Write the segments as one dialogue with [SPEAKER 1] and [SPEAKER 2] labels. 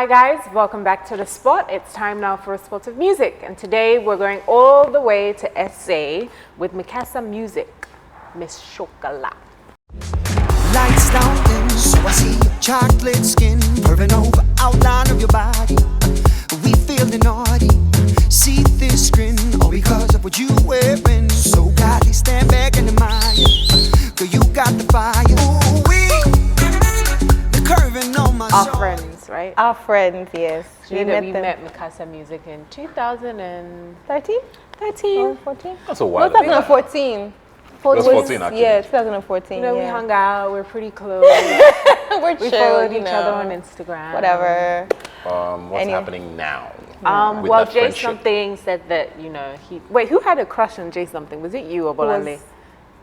[SPEAKER 1] Hi guys, welcome back to The Spot. It's time now for a spot of music, and today we're going all the way to SA with Mikasa Music, Miss Chocolat.
[SPEAKER 2] Lights down dim, so I see your chocolate skin curving over outline of your body. We feeling naughty, see this grin, all because of what you wearing. So gladly stand back and admire, girl, you got the fire. Ooh, the curving on my
[SPEAKER 1] Our
[SPEAKER 2] soul.
[SPEAKER 1] friends, right?
[SPEAKER 3] Our friends, yes.
[SPEAKER 1] We met Mikasa Music in 2013?
[SPEAKER 3] 13? 14?
[SPEAKER 4] That's a while ago.
[SPEAKER 3] 2014.
[SPEAKER 4] That's 14 actually.
[SPEAKER 3] Yeah, 2014.
[SPEAKER 1] You know, we
[SPEAKER 3] yeah.
[SPEAKER 1] hung out, we're pretty close.
[SPEAKER 3] We're
[SPEAKER 1] We
[SPEAKER 3] chill,
[SPEAKER 1] followed
[SPEAKER 3] you
[SPEAKER 1] each
[SPEAKER 3] know.
[SPEAKER 1] other on Instagram.
[SPEAKER 3] Whatever.
[SPEAKER 4] What's happening now? with
[SPEAKER 1] Well,
[SPEAKER 4] that
[SPEAKER 1] Jay
[SPEAKER 4] friendship?
[SPEAKER 1] Something said that, you know, wait, who had a crush on Jay Something? Was it you or Bolande?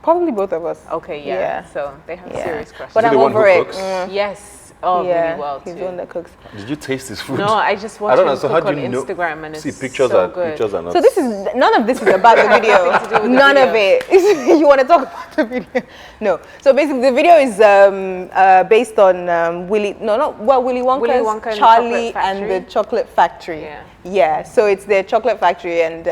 [SPEAKER 3] Probably both of us.
[SPEAKER 1] Okay, yeah. So they have serious crushes.
[SPEAKER 3] But
[SPEAKER 4] Is he
[SPEAKER 3] I'm
[SPEAKER 4] the one who
[SPEAKER 3] over it.
[SPEAKER 4] cooks?
[SPEAKER 1] Yes. Oh,
[SPEAKER 3] yeah,
[SPEAKER 1] really well
[SPEAKER 3] he's
[SPEAKER 1] too.
[SPEAKER 3] the one that cooks.
[SPEAKER 4] Did you taste his food?
[SPEAKER 1] No, I just watched
[SPEAKER 4] I don't
[SPEAKER 1] him
[SPEAKER 4] know. So
[SPEAKER 1] cook
[SPEAKER 4] how do
[SPEAKER 1] on
[SPEAKER 4] you know?
[SPEAKER 1] Instagram, and it's
[SPEAKER 4] See, pictures
[SPEAKER 1] so
[SPEAKER 4] are
[SPEAKER 1] good.
[SPEAKER 4] pictures are not.
[SPEAKER 3] So this is none of this is about the video.
[SPEAKER 1] Nothing to do with the
[SPEAKER 3] None
[SPEAKER 1] video.
[SPEAKER 3] of it. You want to talk about the video? No. So basically, the video is based on Willy Wonka's
[SPEAKER 1] Willy Wonka and the
[SPEAKER 3] Charlie
[SPEAKER 1] Chocolate
[SPEAKER 3] and the
[SPEAKER 1] Factory.
[SPEAKER 3] Chocolate Factory.
[SPEAKER 1] Yeah.
[SPEAKER 3] Yeah. So it's their chocolate factory and.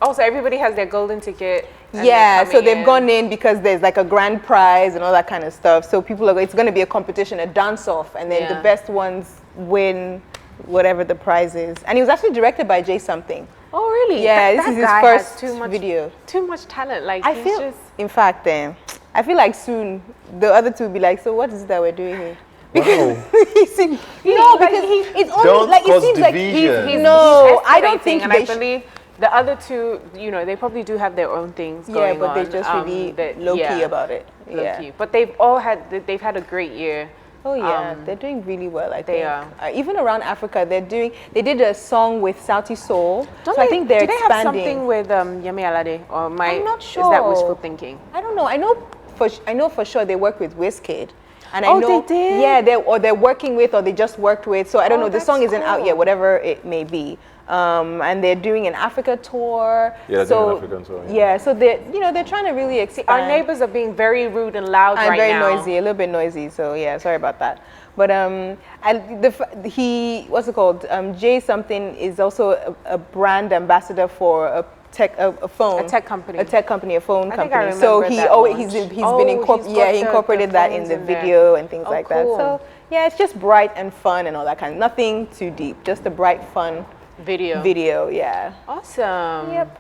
[SPEAKER 1] Also, everybody has their golden ticket. and
[SPEAKER 3] Yeah,
[SPEAKER 1] they're
[SPEAKER 3] so
[SPEAKER 1] coming
[SPEAKER 3] they've
[SPEAKER 1] in.
[SPEAKER 3] gone in because there's like a grand prize and all that kind of stuff. So people are, it's going to be a competition, a dance-off, and then
[SPEAKER 1] Yeah.
[SPEAKER 3] the best ones win whatever the prize is. And it was actually directed by Jay Something.
[SPEAKER 1] Oh, really?
[SPEAKER 3] Yeah,
[SPEAKER 1] That
[SPEAKER 3] this is his
[SPEAKER 1] guy has
[SPEAKER 3] first video.
[SPEAKER 1] Too much talent. Like,
[SPEAKER 3] I
[SPEAKER 1] he's
[SPEAKER 3] feel,
[SPEAKER 1] just...
[SPEAKER 3] in fact, I feel like soon the other two will be like, so what is it that we're doing here? Because he seems, no,
[SPEAKER 1] like
[SPEAKER 3] because it's only
[SPEAKER 4] Don't
[SPEAKER 3] like it
[SPEAKER 4] cause
[SPEAKER 3] seems like
[SPEAKER 4] division.
[SPEAKER 1] He's
[SPEAKER 3] no, I don't
[SPEAKER 1] escalating,
[SPEAKER 3] think
[SPEAKER 1] and
[SPEAKER 3] they
[SPEAKER 1] I believe the other two, you know, they probably do have their own things going on.
[SPEAKER 3] but they just really low-key about it. Yeah.
[SPEAKER 1] Low-key. But they've had a great year.
[SPEAKER 3] Oh yeah, they're doing really well. I think
[SPEAKER 1] they are.
[SPEAKER 3] Even around Africa, they did a song with Sauti Soul.
[SPEAKER 1] Don't
[SPEAKER 3] so I think they're
[SPEAKER 1] do they
[SPEAKER 3] expanding.
[SPEAKER 1] have something with Yemi Alade? Or
[SPEAKER 3] I'm not sure.
[SPEAKER 1] Is that wishful thinking?
[SPEAKER 3] I don't know. I know for sure they work with Wizkid. And I
[SPEAKER 1] Oh,
[SPEAKER 3] know,
[SPEAKER 1] they did?
[SPEAKER 3] Yeah, they're working with, or they just worked with. So I don't know. The
[SPEAKER 1] that's
[SPEAKER 3] song isn't out
[SPEAKER 1] cool.
[SPEAKER 3] yet, whatever it may be. And they're doing an Africa tour.
[SPEAKER 4] Yeah, they're
[SPEAKER 3] so,
[SPEAKER 4] doing an African tour, yeah.
[SPEAKER 3] Yeah, so they're trying to really expand.
[SPEAKER 1] Our neighbors are being very rude and loud
[SPEAKER 3] I'm
[SPEAKER 1] right
[SPEAKER 3] very
[SPEAKER 1] now.
[SPEAKER 3] noisy, a little bit noisy. So yeah, sorry about that. But what's it called? Jay Something is also a brand ambassador for a phone.
[SPEAKER 1] A tech company.
[SPEAKER 3] A tech company, a phone
[SPEAKER 1] I think
[SPEAKER 3] company.
[SPEAKER 1] I
[SPEAKER 3] So
[SPEAKER 1] remember
[SPEAKER 3] he
[SPEAKER 1] that
[SPEAKER 3] always
[SPEAKER 1] launch.
[SPEAKER 3] he's
[SPEAKER 1] Oh,
[SPEAKER 3] been
[SPEAKER 1] he's got
[SPEAKER 3] he incorporated
[SPEAKER 1] the
[SPEAKER 3] that in
[SPEAKER 1] phones
[SPEAKER 3] the
[SPEAKER 1] in there.
[SPEAKER 3] video and things
[SPEAKER 1] Oh,
[SPEAKER 3] like
[SPEAKER 1] cool.
[SPEAKER 3] that. So yeah, it's just bright and fun and all that kind. Nothing too deep, just a bright, fun
[SPEAKER 1] Video.
[SPEAKER 3] Yeah.
[SPEAKER 1] Awesome.
[SPEAKER 3] Yep.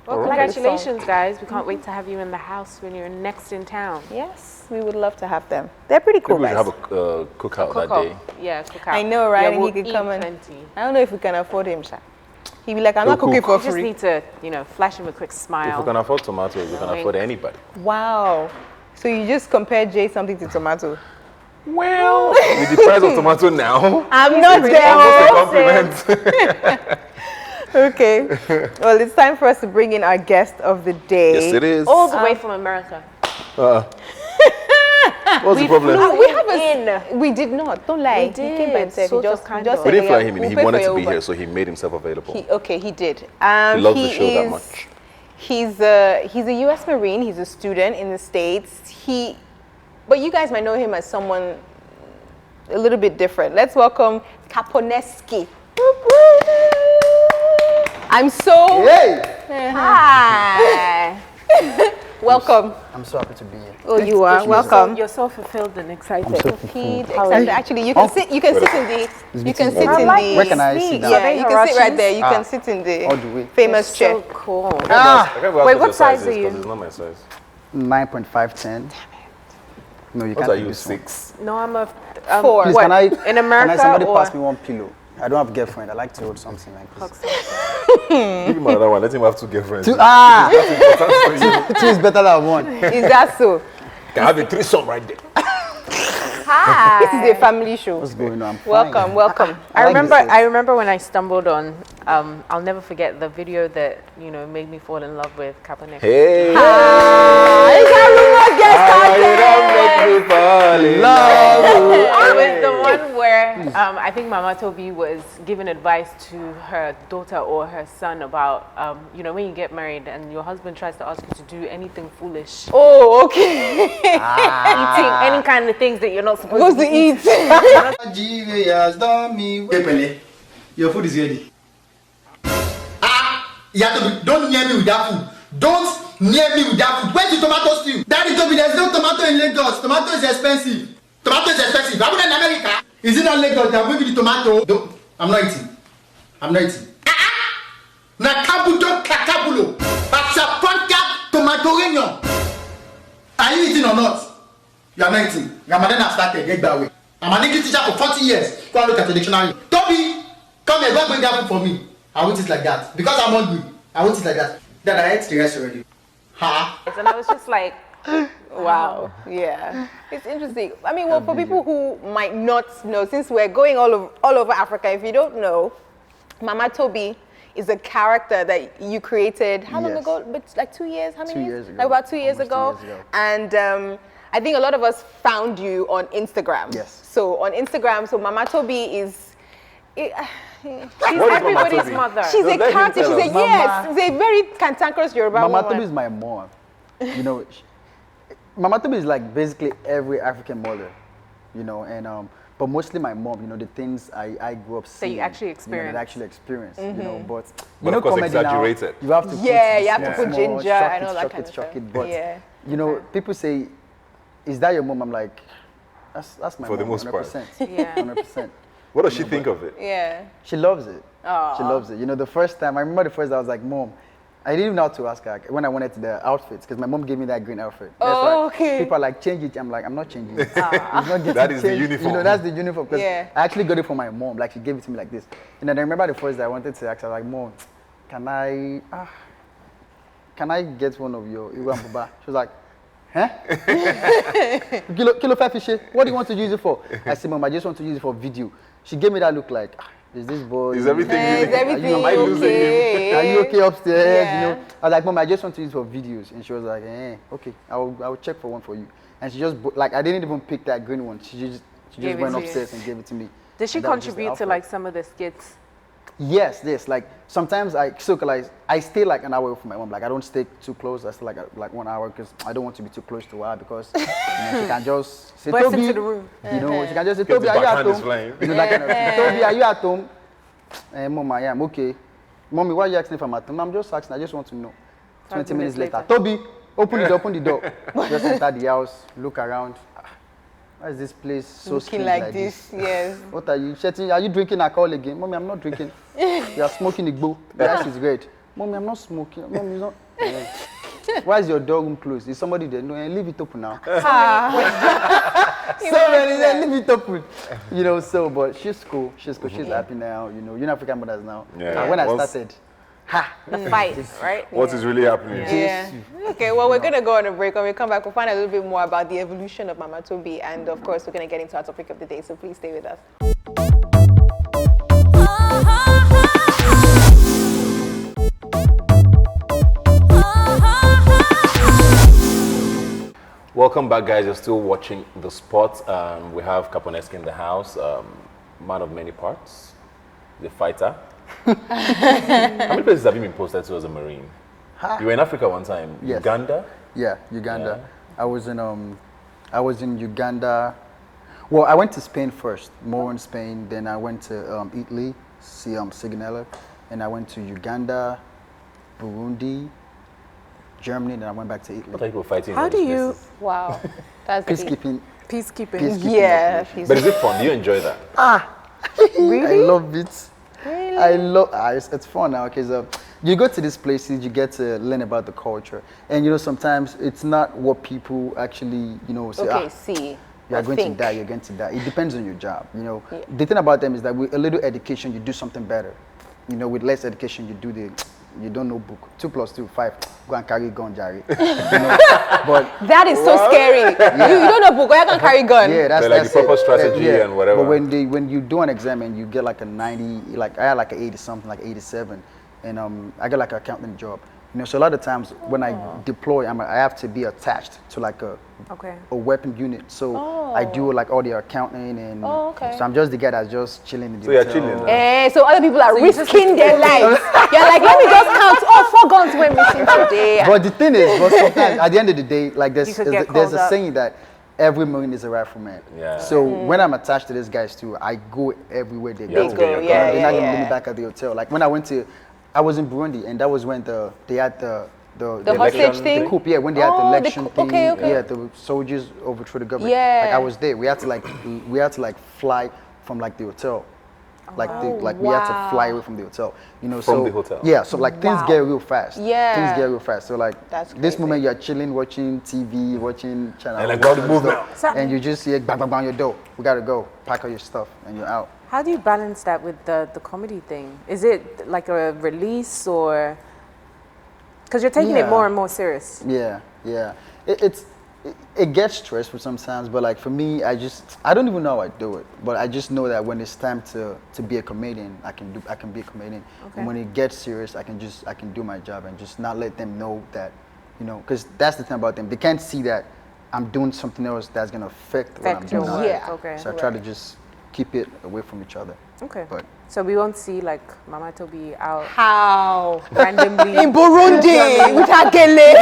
[SPEAKER 1] Well,
[SPEAKER 4] All right.
[SPEAKER 1] congratulations, guys. We can't wait to have you in the house when you're next in town.
[SPEAKER 3] Yes, we would love to have them. They're pretty cool
[SPEAKER 4] Maybe we
[SPEAKER 3] guys.
[SPEAKER 4] should have a cookout that
[SPEAKER 1] Cook
[SPEAKER 4] day.
[SPEAKER 1] out. Yeah, cook out.
[SPEAKER 3] I know, right?
[SPEAKER 1] Yeah,
[SPEAKER 3] And
[SPEAKER 1] we'll
[SPEAKER 3] he could
[SPEAKER 1] eat
[SPEAKER 3] come and
[SPEAKER 1] plenty.
[SPEAKER 3] I don't know if we can afford him, Sha. He'd be like, I'm
[SPEAKER 4] He'll
[SPEAKER 3] not cooking
[SPEAKER 4] cook.
[SPEAKER 3] for
[SPEAKER 1] You just
[SPEAKER 3] free.
[SPEAKER 1] need to, you know, flash him a quick
[SPEAKER 4] If
[SPEAKER 1] smile.
[SPEAKER 4] we can afford tomatoes, we can
[SPEAKER 1] Wink.
[SPEAKER 4] afford anybody.
[SPEAKER 3] Wow. So you just compared Jay Something to tomato.
[SPEAKER 4] Well, with the price of tomato now,
[SPEAKER 3] I'm not
[SPEAKER 4] it's almost a
[SPEAKER 3] there.
[SPEAKER 4] compliment.
[SPEAKER 3] Okay. Well, it's time for us to bring in our guest of the day.
[SPEAKER 4] Yes, it is.
[SPEAKER 1] All the way from America.
[SPEAKER 4] What's the problem?
[SPEAKER 3] We have we did not. Don't lie.
[SPEAKER 1] We
[SPEAKER 3] He came
[SPEAKER 1] did,
[SPEAKER 3] by himself.
[SPEAKER 1] sort
[SPEAKER 3] He
[SPEAKER 1] of,
[SPEAKER 3] just,
[SPEAKER 1] kind
[SPEAKER 3] he just
[SPEAKER 1] of.
[SPEAKER 4] We
[SPEAKER 3] said,
[SPEAKER 4] didn't fly
[SPEAKER 3] "Yeah,
[SPEAKER 4] him in.
[SPEAKER 3] we'll
[SPEAKER 4] He
[SPEAKER 3] pay
[SPEAKER 4] wanted
[SPEAKER 3] for
[SPEAKER 4] to
[SPEAKER 3] your
[SPEAKER 4] be
[SPEAKER 3] Uber."
[SPEAKER 4] here, so he made himself available.
[SPEAKER 3] He did.
[SPEAKER 4] He loves the show that much.
[SPEAKER 3] He's a U.S. Marine. He's a student in the States. But you guys might know him as someone a little bit different. Let's welcome Kaponeski. I'm so hi. Welcome.
[SPEAKER 5] I'm so happy to be here.
[SPEAKER 3] Oh, you are welcome.
[SPEAKER 1] You're so fulfilled and excited.
[SPEAKER 3] Actually, you can sit. You can sit in the. You can sit in the.
[SPEAKER 5] Where can I sit down?
[SPEAKER 3] Yeah, you can sit right there. You can sit in
[SPEAKER 5] All the
[SPEAKER 3] the
[SPEAKER 5] way.
[SPEAKER 3] famous chair.
[SPEAKER 1] So cool.
[SPEAKER 4] I can't
[SPEAKER 1] Wait, what size are you?
[SPEAKER 4] It's not my size.
[SPEAKER 5] 9.510. No, you
[SPEAKER 4] What
[SPEAKER 5] can't
[SPEAKER 4] are
[SPEAKER 5] take
[SPEAKER 4] you,
[SPEAKER 5] this one.
[SPEAKER 4] 6?
[SPEAKER 1] No, I'm a
[SPEAKER 3] Four.
[SPEAKER 5] Please,
[SPEAKER 1] what,
[SPEAKER 5] can I?
[SPEAKER 1] in America
[SPEAKER 5] Can somebody
[SPEAKER 1] or
[SPEAKER 5] pass me one pillow? I don't have a girlfriend. I like to hold something like this.
[SPEAKER 4] Give him another one. Let him have 2 girlfriends.
[SPEAKER 5] Two, two is better than one.
[SPEAKER 3] Is that so?
[SPEAKER 4] Can have a threesome right there.
[SPEAKER 3] Hi. This is a family show.
[SPEAKER 5] What's going on? I'm fine.
[SPEAKER 3] Welcome.
[SPEAKER 1] I
[SPEAKER 5] like
[SPEAKER 1] remember.
[SPEAKER 5] this.
[SPEAKER 1] I remember when I stumbled on. I'll never forget the video that made me fall in love with Kaponeski.
[SPEAKER 4] Hey.
[SPEAKER 3] Guest
[SPEAKER 4] You don't make me fall in love.
[SPEAKER 1] It was the one where I think Mama Tobi was giving advice to her daughter or her son about, you know, when you get married and your husband tries to ask you to do anything foolish,
[SPEAKER 3] Oh, okay.
[SPEAKER 1] eating any kind of things that you're not supposed
[SPEAKER 3] Supposed
[SPEAKER 1] to
[SPEAKER 3] to
[SPEAKER 1] eat.
[SPEAKER 6] eat. Your food is ready. You have to don't near me with that food. Don't near me with that food. Where's the tomato stew? Daddy Toby, there's no tomato in Lagos. Tomato is expensive. Tomato is expensive. How about in America? Is it not Lagos? They're bringing the tomato. Don't. I'm not eating. I'm not eating. Nakabuto kakabulo. Pachaponka tomato renyo. Are you eating or not? You are not eating. Ramadan has started. Get that way. I'm an English teacher for 40 years. Go and look at the dictionary. Toby, come here. Go and bring that food for me. I won't eat like that. Because I'm hungry. I won't eat like that. Dad, I ate the rest already. Ha!
[SPEAKER 1] And I was just like,
[SPEAKER 3] Wow. Yeah. It's interesting. I mean, well, for people who might not know, since we're going all over Africa, if you don't know, Mama Tobi is a character that you created how long
[SPEAKER 5] Yes.
[SPEAKER 3] ago? But like 2 years? How many
[SPEAKER 5] 2
[SPEAKER 3] years?
[SPEAKER 5] years ago.
[SPEAKER 3] Like about 2 years
[SPEAKER 5] Almost
[SPEAKER 3] ago.
[SPEAKER 5] 2 years ago.
[SPEAKER 3] And I think a lot of us found you on Instagram.
[SPEAKER 5] Yes.
[SPEAKER 3] So on Instagram, so Mama Tobi is...
[SPEAKER 1] she's
[SPEAKER 4] What is Mama
[SPEAKER 1] everybody's
[SPEAKER 4] Tobi?
[SPEAKER 1] mother.
[SPEAKER 3] She's
[SPEAKER 4] No,
[SPEAKER 3] a
[SPEAKER 4] let him
[SPEAKER 3] character.
[SPEAKER 4] tell
[SPEAKER 3] She's a
[SPEAKER 4] us.
[SPEAKER 3] yes. She's a very cantankerous Yoruba
[SPEAKER 5] Mama
[SPEAKER 3] woman.
[SPEAKER 5] Tobi is my mom. You know, Mama Tobi is like basically every African mother, you know, and but mostly my mom. You know, the things I grew up seeing.
[SPEAKER 1] you actually
[SPEAKER 5] You know, that I actually experienced. You know, but you
[SPEAKER 4] But
[SPEAKER 5] know,
[SPEAKER 4] of course
[SPEAKER 5] comedy
[SPEAKER 4] exaggerated.
[SPEAKER 5] now, you have to
[SPEAKER 3] Yeah,
[SPEAKER 5] put
[SPEAKER 3] you have to put
[SPEAKER 5] small,
[SPEAKER 3] ginger
[SPEAKER 5] shock
[SPEAKER 3] and all
[SPEAKER 5] it,
[SPEAKER 3] that
[SPEAKER 5] shock
[SPEAKER 3] kind
[SPEAKER 5] it,
[SPEAKER 3] of
[SPEAKER 5] shock
[SPEAKER 3] stuff.
[SPEAKER 5] it. But
[SPEAKER 3] Yeah.
[SPEAKER 5] you know, people say, "Is that your mom?" I'm like, that's my
[SPEAKER 4] For the
[SPEAKER 5] mom,
[SPEAKER 4] most part.
[SPEAKER 5] 100%.
[SPEAKER 1] Yeah.
[SPEAKER 5] 100%.
[SPEAKER 4] What does she think of it?
[SPEAKER 3] Yeah.
[SPEAKER 5] She loves it.
[SPEAKER 3] Aw.
[SPEAKER 5] She loves it. You know, the first time, I remember the first time I was like, Mom, I didn't even know how to ask her when I wanted to the outfits, because my mom gave me that green outfit. That's
[SPEAKER 3] Oh,
[SPEAKER 5] why
[SPEAKER 3] okay.
[SPEAKER 5] People are like, change it. I'm like, I'm not changing it. It's not getting
[SPEAKER 4] That is the
[SPEAKER 5] changed.
[SPEAKER 4] uniform.
[SPEAKER 5] You know, that's the uniform. Because
[SPEAKER 3] Yeah.
[SPEAKER 5] I actually got it from my mom. Like, she gave it to me like this. And then I remember the first day I wanted to ask her, like, Mom, can I get one of your Iwan Buba? She was like, huh? Kilo five fish. What do you want to use it for? I said, Mom, I just want to use it for video. She gave me that look like, is this boy?
[SPEAKER 4] Is everything
[SPEAKER 3] Is
[SPEAKER 4] really-
[SPEAKER 3] everything
[SPEAKER 4] Am I losing him?
[SPEAKER 3] okay?
[SPEAKER 5] Are you okay upstairs?
[SPEAKER 3] Yeah.
[SPEAKER 5] You know, I was like, Mom, I just want to use it for videos. And she was like, okay, I will check for one for you. And she just, like, I didn't even pick that green one. She just
[SPEAKER 1] Gave it
[SPEAKER 5] went
[SPEAKER 1] to you.
[SPEAKER 5] upstairs and gave it to me.
[SPEAKER 1] Did she
[SPEAKER 5] And that was just the
[SPEAKER 1] contribute to
[SPEAKER 5] outfit.
[SPEAKER 1] like some of the skits?
[SPEAKER 5] Yes. Like, sometimes I stay like an hour away from my mom. Like, I don't stay too close. I stay like 1 hour because I don't want to be too close to her because, you know, she can just say,
[SPEAKER 1] Burst
[SPEAKER 5] Toby,
[SPEAKER 1] into the room.
[SPEAKER 5] you know, she can just say,
[SPEAKER 4] Because
[SPEAKER 5] Toby,
[SPEAKER 4] the
[SPEAKER 5] are you at
[SPEAKER 4] backhand is
[SPEAKER 5] home?
[SPEAKER 4] flying.
[SPEAKER 5] You know, that kind of thing. Toby, are you at home? Mom, I am. Okay. Mommy, why are you asking if I'm at home? I'm just asking. I just want to know. 20 minutes later. Toby, open the door. Just enter the house, look around. Why is this place so
[SPEAKER 3] Looking
[SPEAKER 5] strange
[SPEAKER 3] like this, yes.
[SPEAKER 5] What are you chatting? Are you drinking alcohol again? Mommy, I'm not drinking. You are smoking Igbo. The ice is red. Mommy, I'm not smoking. Mommy, it's not. Why is your door room closed? Is somebody there? No, leave it open now. So many, leave it open. You know, so, but she's cool. She's cool. She's happy now. You know African mothers now.
[SPEAKER 4] Yeah.
[SPEAKER 5] When I
[SPEAKER 4] Once-
[SPEAKER 5] started,
[SPEAKER 1] The fight, right?
[SPEAKER 4] What is really happening?
[SPEAKER 3] Yeah. Okay, well, we're going to go on a break. When we come back, we'll find out a little bit more about the evolution of Mama Tobi. And, of course, we're going to get into our topic of the day. So please stay with us.
[SPEAKER 4] Welcome back, guys. You're still watching The Spot. We have Kaponeski in the house, man of many parts, the fighter. How many places have you been posted to as a Marine? You were in Africa one time.
[SPEAKER 5] Yes.
[SPEAKER 4] Uganda?
[SPEAKER 5] yeah, Uganda. I was in Uganda. Well, I went to Spain first, more in Spain. Then I went to Italy, see Signella, and I went to Uganda, Burundi, Germany. Then I went back to Italy.
[SPEAKER 4] What are people fighting? in
[SPEAKER 1] How
[SPEAKER 4] all
[SPEAKER 1] do
[SPEAKER 4] these
[SPEAKER 1] you-
[SPEAKER 4] places?
[SPEAKER 3] Wow. That's the key.
[SPEAKER 5] Peacekeeping.
[SPEAKER 1] Peacekeeping.
[SPEAKER 3] Yeah.
[SPEAKER 4] But is it fun? Do you enjoy that?
[SPEAKER 5] I love it. Really? I love it's fun now because you go to these places, you get to learn about the culture, and you know sometimes it's not what people actually say.
[SPEAKER 3] Okay, see.
[SPEAKER 5] You are
[SPEAKER 3] I
[SPEAKER 5] going
[SPEAKER 3] think.
[SPEAKER 5] to die. You're going to die. It depends on your job. You know, the thing about them is that with a little education, you do something better. You know, with less education, you don't know book. 2 + 2 = 5. Go and carry gun, Jerry. You know, but
[SPEAKER 3] That is so scary. You don't know book, you can carry gun.
[SPEAKER 5] yeah, that's
[SPEAKER 4] They're like
[SPEAKER 5] that's
[SPEAKER 4] the proper
[SPEAKER 5] it.
[SPEAKER 4] strategy and whatever.
[SPEAKER 5] But when you do an exam and you get like a 90, like I had like an 80 something, like 87, and I got like an accounting job. You know, so a lot of times when I deploy, I have to be attached to like a weapon unit. So I do like all the accounting and so I'm just the guy that's just chilling in the
[SPEAKER 4] you're
[SPEAKER 5] hotel.
[SPEAKER 4] chilling.
[SPEAKER 3] So other people are risking their lives. You're like, let me just count. 4 guns went missing today.
[SPEAKER 5] But the thing is, but sometimes at the end of the day, like there's a
[SPEAKER 1] up.
[SPEAKER 5] saying that every Marine is a rifleman.
[SPEAKER 4] Yeah.
[SPEAKER 5] So when I'm attached to these guys too, I go everywhere they go.
[SPEAKER 3] They go,
[SPEAKER 5] They're not gonna leave me back at the hotel. Like when I was in Burundi, and that was when they had the
[SPEAKER 3] hostage thing?
[SPEAKER 5] The coup, when they had the election thing.
[SPEAKER 3] Okay.
[SPEAKER 5] Yeah, the soldiers overthrew the government.
[SPEAKER 3] Yeah.
[SPEAKER 5] Like I was there. We had to fly from like the hotel. We had to fly away from the hotel. You know,
[SPEAKER 4] From the hotel.
[SPEAKER 5] Yeah, so like things get real fast.
[SPEAKER 3] Yeah.
[SPEAKER 5] Things get real fast. So like
[SPEAKER 3] That's
[SPEAKER 5] this
[SPEAKER 3] crazy.
[SPEAKER 5] moment you're chilling, watching TV, watching channel.
[SPEAKER 4] And like, gotta move
[SPEAKER 5] stuff, and you just see bang bang bang your door. We gotta go. Pack all your stuff and you're out.
[SPEAKER 1] How do you balance that with the comedy thing? Is it like a release or because you're taking it more and more serious?
[SPEAKER 5] Yeah. It gets stressful sometimes, but like for me, I don't even know how I do it, but I just know that when it's time to be a comedian, I can be a comedian. And when it gets serious, I can do my job and just not let them know that, you know, because that's the thing about them. They can't see that I'm doing something else that's gonna affect what I'm doing. So I try to just keep it away from each other.
[SPEAKER 1] Okay.
[SPEAKER 5] But
[SPEAKER 1] so we won't see like Mama Tobi out
[SPEAKER 3] How?
[SPEAKER 1] randomly
[SPEAKER 3] In Burundi with her gele.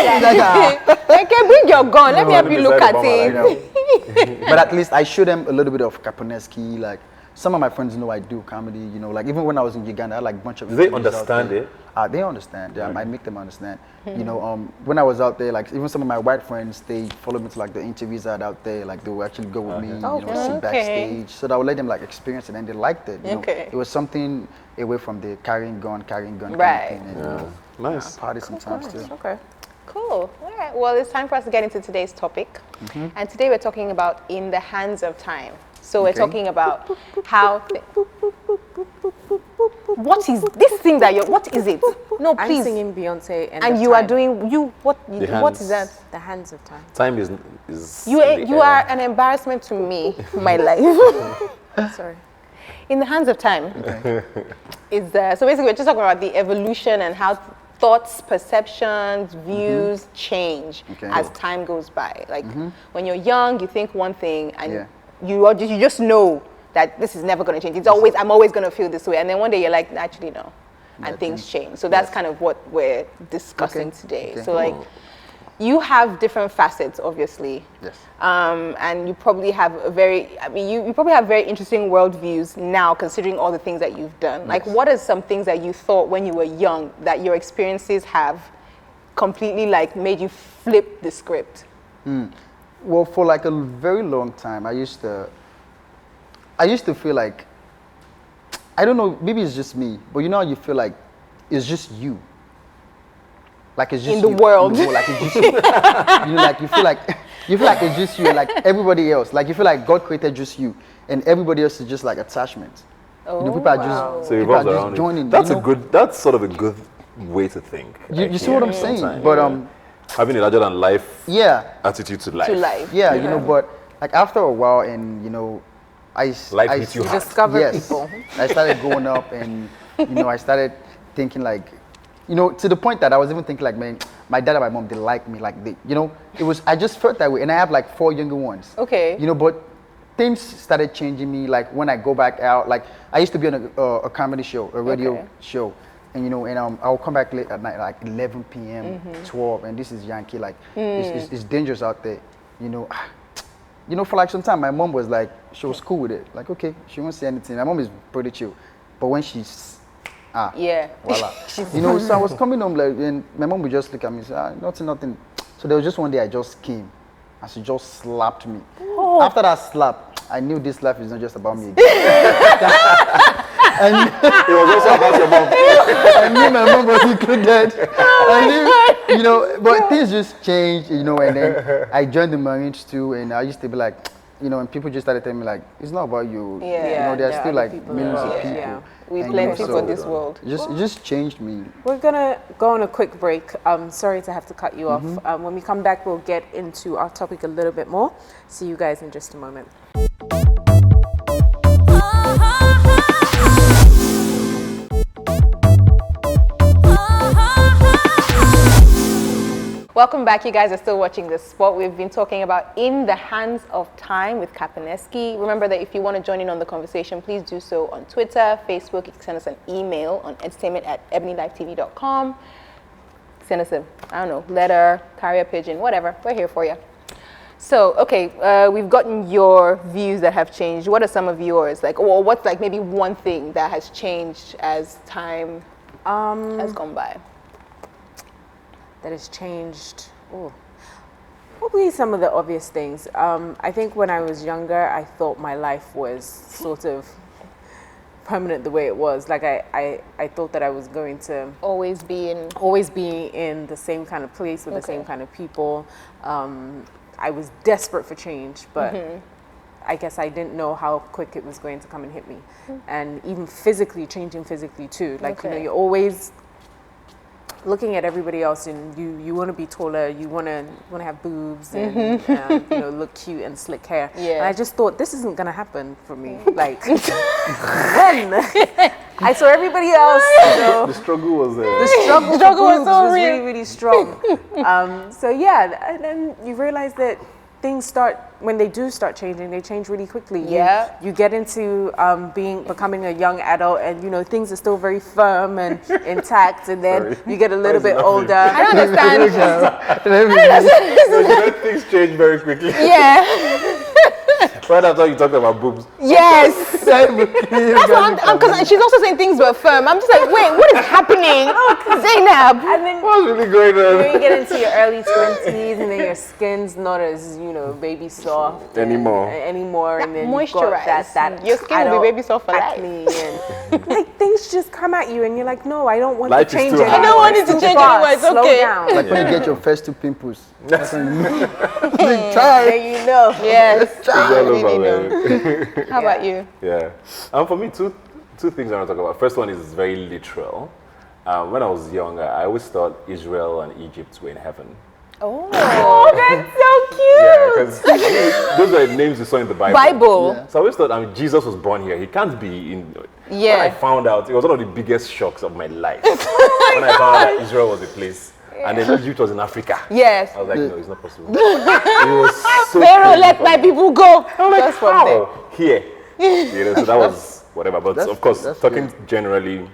[SPEAKER 3] Okay, bring your gun. Let me help you look at it.
[SPEAKER 5] But at least I show them a little bit of Kaponeski. Like some of my friends know I do comedy. You know, like even when I was in Uganda, I had like a bunch of.
[SPEAKER 4] Do they understand it?
[SPEAKER 5] They understand. Yeah, I make them understand. You know, when I was out there, like even some of my white friends, they followed me to like the interviews I had out there. Like they would actually go with me, you know, sit backstage. So that I would let them like experience it, and they liked it. You know? It was something away from the carrying gun kind of thing. And, you know,
[SPEAKER 4] nice.
[SPEAKER 5] Party sometimes too.
[SPEAKER 1] Okay.
[SPEAKER 3] Cool. All right. Well, it's time for us to get into today's topic. And today we're talking about in the hands of time. So we're talking about how. What is this thing that you're? What is it? No, please.
[SPEAKER 1] I'm singing Beyonce
[SPEAKER 3] And you are doing what? What is that?
[SPEAKER 1] the hands of time.
[SPEAKER 4] Time is
[SPEAKER 3] You are an embarrassment to me, my life.
[SPEAKER 1] Sorry.
[SPEAKER 3] In the hands of time is so basically we're just talking about the evolution and how thoughts, perceptions, views change as time goes by. Like when you're young, you think one thing and you just know that this is never going to change. I'm always going to feel this way. And then one day you're like, actually no. And things change. So that's kind of what we're discussing today. So like you have different facets, obviously.
[SPEAKER 5] Yes.
[SPEAKER 3] And you probably have you probably have very interesting worldviews now, considering all the things that you've done. Like, what are some things that you thought when you were young that your experiences have completely like made you flip the script?
[SPEAKER 5] Well, for like a very long time, I used to feel like, I don't know, maybe it's just me, but you know how you feel like it's just you. Like it's just
[SPEAKER 3] in the
[SPEAKER 5] you,
[SPEAKER 3] world.
[SPEAKER 5] Like it's just you. You know, like you feel like it's just you, and like everybody else. Like you feel like God created just you, and everybody else is just like attachment. You know, people are just
[SPEAKER 4] so
[SPEAKER 5] people are
[SPEAKER 4] around
[SPEAKER 5] just joining.
[SPEAKER 4] That's
[SPEAKER 5] you know?
[SPEAKER 4] that's sort of a good way to think.
[SPEAKER 5] You see what I'm saying? But
[SPEAKER 4] having a larger than life attitude to life.
[SPEAKER 5] Yeah, you know, but like after a while, and you know, I
[SPEAKER 1] discovered people.
[SPEAKER 5] I started growing up, and you know, I started thinking like, you know, to the point that I was even thinking like, man, my dad and my mom, they like me, like they, you know, I just felt that way, and I have like 4 younger ones.
[SPEAKER 3] Okay.
[SPEAKER 5] You know, but things started changing me. Like when I go back out, like I used to be on a comedy show, a radio show. And you know, and I'll come back late at night, like 11 p.m., 12, and this is Yankee. Like it's dangerous out there. You know, for like some time, my mom was like, she was cool with it. Like, okay, she won't say anything. My mom is pretty chill, but when she's voila. You know, so I was coming home, like, and my mom would just look at me and say, nothing. So there was just one day I just came, and she just slapped me. After that slap, I knew this life is not just about me again. And it was also about your mom. I knew my mom was included. I knew, you know, but things just changed, you know, and then I joined the Marines too, and I used to be like, you know, and people just started telling me like, it's not about you. You know, there's still like millions of people.
[SPEAKER 3] Yeah. We plenty for this world.
[SPEAKER 5] It just changed me.
[SPEAKER 1] We're gonna go on a quick break. Sorry to have to cut you off. When we come back, we'll get into our topic a little bit more. See you guys in just a moment.
[SPEAKER 3] Welcome back. You guys are still watching The Spot. We've been talking about In the Hands of Time with Kaponeski. Remember that if you want to join in on the conversation, please do so on Twitter, Facebook. You can send us an email on entertainment@EbonyLifeTV.com. Send us a, I don't know, letter, carrier pigeon, whatever. We're here for you. So, okay, we've gotten your views that have changed. What are some of yours? Like, or what's like maybe one thing that has changed as time has gone by?
[SPEAKER 1] That has changed. Ooh. Probably some of the obvious things. I think when I was younger, I thought my life was sort of permanent the way it was. Like I thought that I was going to
[SPEAKER 3] Always be in.
[SPEAKER 1] the same kind of place with the same kind of people. I was desperate for change, but I guess I didn't know how quick it was going to come and hit me. And even physically, changing physically too. Like, you know, you're always looking at everybody else, and you want to be taller, you want to have boobs, and you know, look cute and slick hair. And I just thought, this isn't gonna happen for me. Like, when I saw everybody else, you know,
[SPEAKER 4] The struggle was there.
[SPEAKER 1] the struggle
[SPEAKER 3] was so real.
[SPEAKER 1] really, really strong. So yeah, and then you realize that things start, when they do start changing, they change really quickly. You get into becoming a young adult, and you know, things are still very firm and intact, and then you get a little bit older.
[SPEAKER 3] I don't understand.
[SPEAKER 4] Things change very quickly.
[SPEAKER 3] Yeah.
[SPEAKER 4] Right after you talked about boobs.
[SPEAKER 3] Yes. That's what I'm, because she's also saying things were firm. I'm just like, wait, what is happening? Zainab.
[SPEAKER 1] And then
[SPEAKER 4] What's really going on?
[SPEAKER 1] you get into your early 20s, and then your skin's not as, you know, baby soft
[SPEAKER 4] Anymore.
[SPEAKER 1] and then you've
[SPEAKER 3] Moisturize.
[SPEAKER 1] got that
[SPEAKER 3] Your skin will be baby soft for life.
[SPEAKER 1] acne, and like things just come at you, and you're like, no, I don't want
[SPEAKER 4] Life
[SPEAKER 1] to
[SPEAKER 4] is
[SPEAKER 1] change
[SPEAKER 4] too
[SPEAKER 1] anymore.
[SPEAKER 4] hard. I don't
[SPEAKER 3] want it
[SPEAKER 1] It's
[SPEAKER 3] to
[SPEAKER 1] too
[SPEAKER 3] change
[SPEAKER 1] fast.
[SPEAKER 3] anymore, it's
[SPEAKER 1] Slow
[SPEAKER 3] okay.
[SPEAKER 1] down.
[SPEAKER 5] Like when you get your first 2 pimples. That's when you know.
[SPEAKER 1] There you know.
[SPEAKER 3] Yes.
[SPEAKER 4] It's all over, man.
[SPEAKER 3] How about you?
[SPEAKER 4] Yeah. For me, two things I want to talk about. First one is very literal. When I was younger, I always thought Israel and Egypt were in heaven.
[SPEAKER 3] Oh,
[SPEAKER 1] That's so
[SPEAKER 4] Yeah,
[SPEAKER 1] cute.
[SPEAKER 4] because those are the names you saw in the Bible.
[SPEAKER 3] Bible.
[SPEAKER 4] So I always thought, Jesus was born here. He can't be in.
[SPEAKER 3] Yeah.
[SPEAKER 4] When I found out, it was one of the biggest shocks of my life. When I found out Israel was a place, and then Egypt was in Africa.
[SPEAKER 3] Yes.
[SPEAKER 4] I was like, no, it's not possible. It was so
[SPEAKER 3] Pharaoh,
[SPEAKER 4] crazy
[SPEAKER 3] let
[SPEAKER 4] for
[SPEAKER 3] my
[SPEAKER 4] me.
[SPEAKER 3] people go.
[SPEAKER 4] I'm like,
[SPEAKER 3] Just from there.
[SPEAKER 4] how? Here. You know, so that was whatever. But of course, talking generally,